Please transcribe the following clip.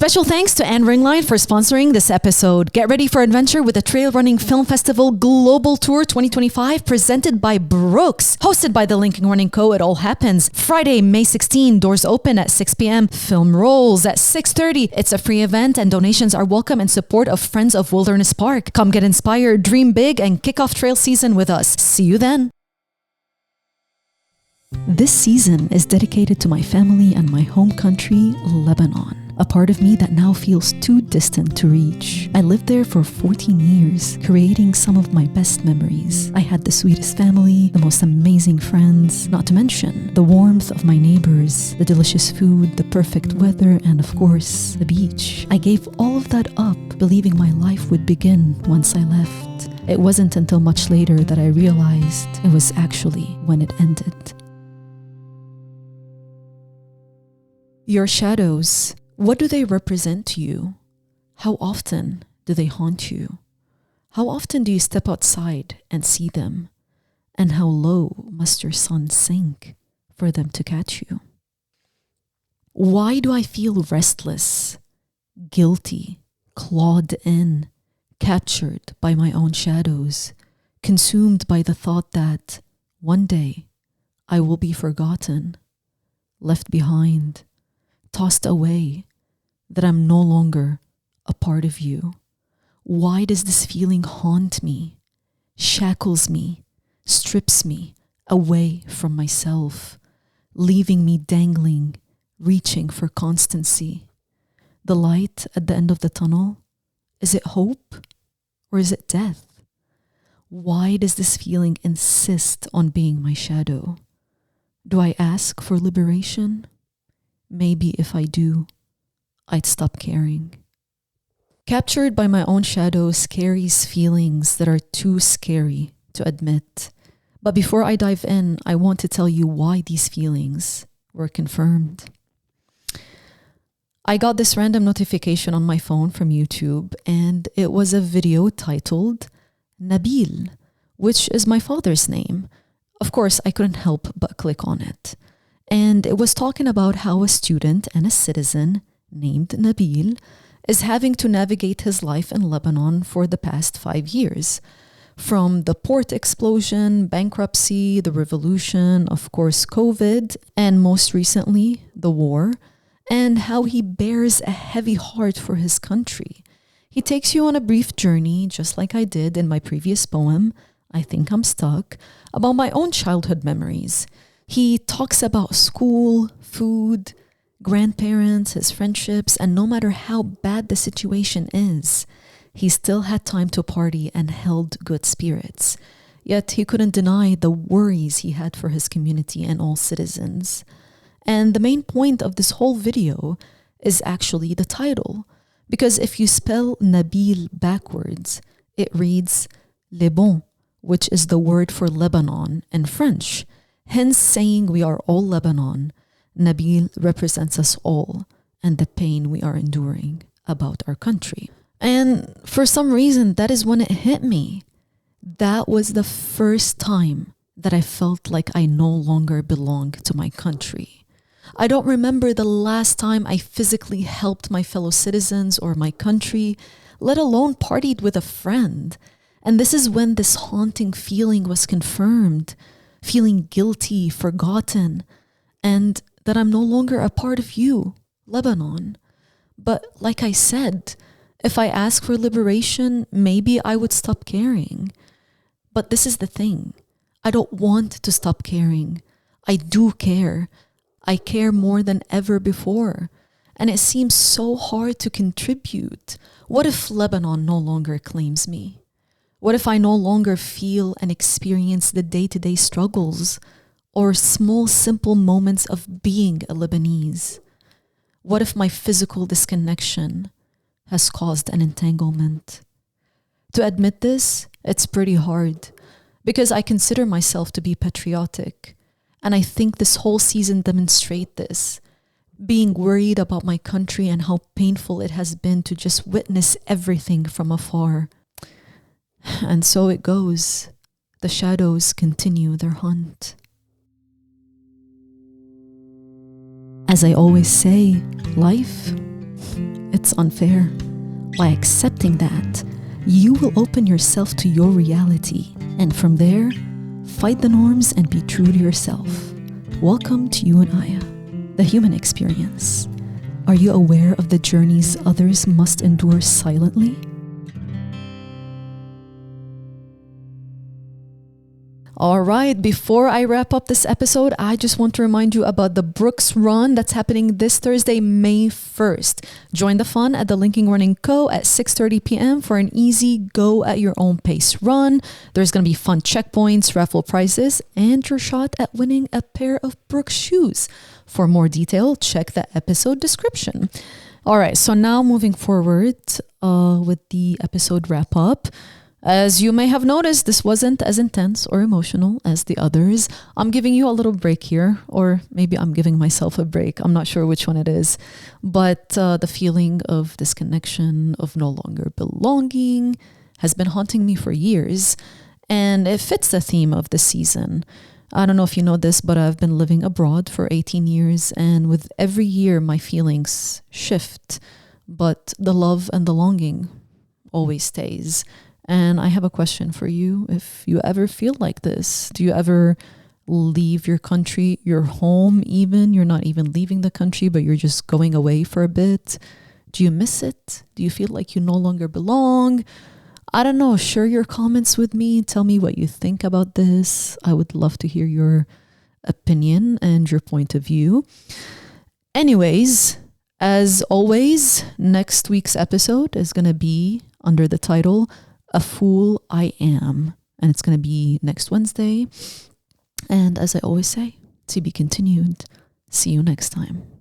Special thanks to Anne Ringlight for sponsoring this episode. Get ready for adventure with the Trail Running Film Festival Global Tour 2025 presented by Brooks, hosted by the Lincoln Running Co. It all happens Friday, May 16. Doors open at 6 p.m. Film rolls at 6:30. It's a free event and donations are welcome in support of Friends of Wilderness Park. Come get inspired, dream big, and kick off trail season with us. See you then. This season is dedicated to my family and my home country, Lebanon. A part of me that now feels too distant to reach. I lived there for 14 years, creating some of my best memories. I had the sweetest family, the most amazing friends, not to mention the warmth of my neighbors, the delicious food, the perfect weather, and of course, the beach. I gave all of that up, believing my life would begin once I left. It wasn't until much later that I realized it was actually when it ended. Your shadows. What do they represent to you? How often do they haunt you? How often do you step outside and see them? And how low must your sun sink for them to catch you? Why do I feel restless, guilty, clawed in, captured by my own shadows, consumed by the thought that one day I will be forgotten, left behind, tossed away, that I'm no longer a part of you? Why does this feeling haunt me, shackles me, strips me away from myself, leaving me dangling, reaching for constancy? The light at the end of the tunnel, is it hope or is it death? Why does this feeling insist on being my shadow? Do I ask for liberation? Maybe if I do, I'd stop caring. Captured by my own shadows carries feelings that are too scary to admit. But before I dive in, I want to tell you why these feelings were confirmed. I got this random notification on my phone from YouTube, and it was a video titled Nabil, which is my father's name. Of course, I couldn't help but click on it. And it was talking about how a student and a citizen named Nabil is having to navigate his life in Lebanon for the past 5 years. From the port explosion, bankruptcy, the revolution, of course, COVID, and most recently, the war, and how he bears a heavy heart for his country. He takes you on a brief journey, just like I did in my previous poem, I Think I'm Stuck, about my own childhood memories. He talks about school, food, grandparents, his friendships, and no matter how bad the situation is, he still had time to party and held good spirits. Yet he couldn't deny the worries he had for his community and all citizens. And the main point of this whole video is actually the title. Because if you spell Nabil backwards, it reads Le Bon, which is the word for Lebanon in French. Hence saying we are all Lebanon. Nabil represents us all and the pain we are enduring about our country. And for some reason, that is when it hit me. That was the first time that I felt like I no longer belonged to my country. I don't remember the last time I physically helped my fellow citizens or my country, let alone partied with a friend. And this is when this haunting feeling was confirmed, feeling guilty, forgotten, and that I'm no longer a part of you, Lebanon. But like I said, if I ask for liberation, maybe I would stop caring. But this is the thing. I don't want to stop caring. I do care. I care more than ever before. And it seems so hard to contribute. What if Lebanon no longer claims me? What if I no longer feel and experience the day-to-day struggles or small, simple moments of being a Lebanese? What if my physical disconnection has caused an entanglement? To admit this, it's pretty hard because I consider myself to be patriotic. And I think this whole season demonstrates this. Being worried about my country and how painful it has been to just witness everything from afar. And so it goes. The shadows continue their hunt. As I always say, life, it's it's unfair. By accepting that, you will open yourself to your reality, and from there, fight the norms and be true to yourself. Welcome to You and I, the human experience. Are you aware of the journeys others must endure silently? All right, before I wrap up this episode, I just want to remind you about the Brooks Run that's happening this Thursday, May 1st. Join the fun at the Linking Running Co. at 6:30 p.m. for an easy go at your own pace run. There's going to be fun checkpoints, raffle prizes, and your shot at winning a pair of Brooks shoes. For more detail, check the episode description. All right, so now moving forward with the episode wrap up. As you may have noticed, this wasn't as intense or emotional as the others. I'm giving you a little break here, or maybe I'm giving myself a break. I'm not sure which one it is. But the feeling of disconnection, of no longer belonging, has been haunting me for years. And it fits the theme of the season. I don't know if you know this, but I've been living abroad for 18 years. And with every year, my feelings shift. But the love and the longing always stays. And I have a question for you. If you ever feel like this, do you ever leave your country, your home even? You're not even leaving the country, but you're just going away for a bit. Do you miss it? Do you feel like you no longer belong? I don't know. Share your comments with me. Tell me what you think about this. I would love to hear your opinion and your point of view. Anyways, as always, next week's episode is going to be under the title A Fool I Am, and it's going to be next Wednesday. And as I always say, to be continued. See you next time.